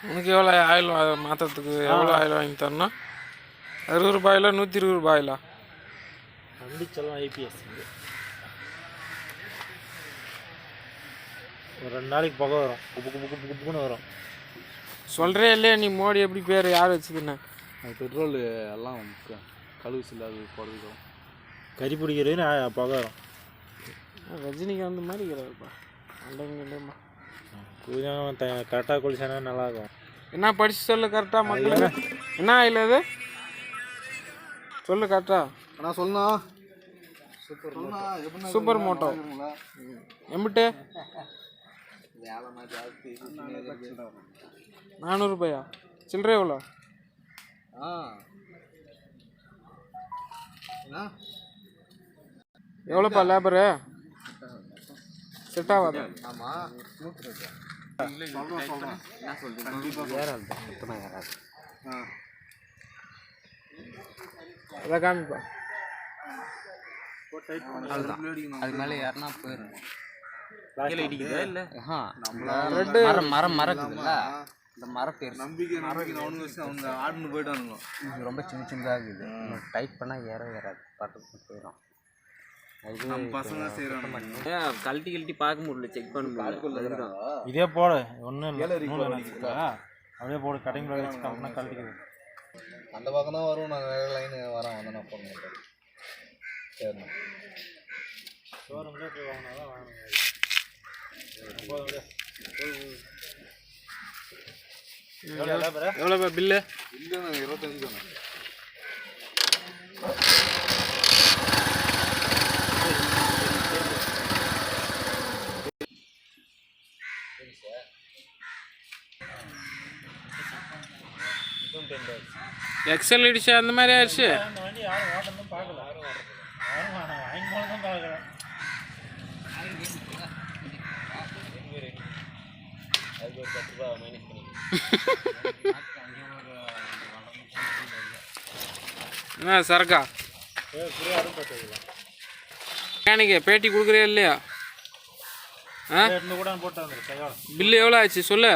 உனக்கு எவ்வளோ ஆயில் மாற்றத்துக்கு எவ்வளோ ஆயில் வாங்கி தரணும்? 60 ரூபாயில 120 ரூபாயிலா? வண்டிச்செல்லாம் ஐபிஎஸ் ஒரு 2 நாளைக்கு புகை வரும், புக்குன்னு வரும். சொல்கிறே இல்லையா நீ மோடி எப்படி பேர் யார் வச்சுதுன்னு? அது பெட்ரோல் எல்லாம் கழுவுச்சு இல்லாது போடுறதுக்கும் கறி பிடிக்கிறதுன்னு புகை வரும். ரஜினிக்கு அந்த மாதிரி இருக்கிறாருப்பா. அண்டங்கம்மா கொஞ்சம் கரெக்டாக குளிச்சானா நல்லாயிருக்கும். என்ன படிச்சு சொல்லு கரெக்டாக மக்கள். என்ன ஆயில் அது சொல்லு கரெக்டா. நான் சொன்னா சூப்பர் மோட்டோ எம்பிட்டு 400 ரூபாயா? சில்லறை எவ்வளோ? எவ்வளோப்பா லேபரு? செட் ஆகாது. அதை காமிப்பா. அது மேலே யாருன்னா போயிடும். மரம் மறக்குதுல்ல, இந்த மரம் பேர் நம்பிக்கை அவங்க ஆடுன்னு போயிட்டானுங்க. இது ரொம்ப சின்னதாக இருக்குது. டைட் பண்ணால் ஏறாது, பட்டு போயிடும். பசங்க செய்யறாங்க. கழட்டி பார்க்க முடியல, செக் பண்ண முடியல. இதே போடு ஒன்றும் அப்படியே போடு. கட்டிங் வச்சு கழட்டிக்குது. அந்த பக்கம் தான் வரும். நான் வேறு லைன் வரேன் வந்து நான் போட மாட்டேன். சரிண்ணா ஷோரூம்லேயே போய் வாங்கினா தான் வாங்கணும். எவ்வளோப்பா பில்லு? இல்லைண்ணா 25 தானே. எக்ஸல் அடிச்சு அந்த மாதிரி ஆயிடுச்சு. அந்த வண்டி யாரும் ஓட்டணும் பார்க்கல, யாரும் வாங்கி போல தான் பார்க்குறேன். அதுக்கு ஒரு 10 ரூபா மைனஸ் பண்ணி என்ன சரக்கா மெக்கானிக்கு பேட்டி கொடுக்குறியா இல்லையா? கூட போட்டு வந்துரு. பில்லு எவ்வளோ ஆச்சு சொல்லு.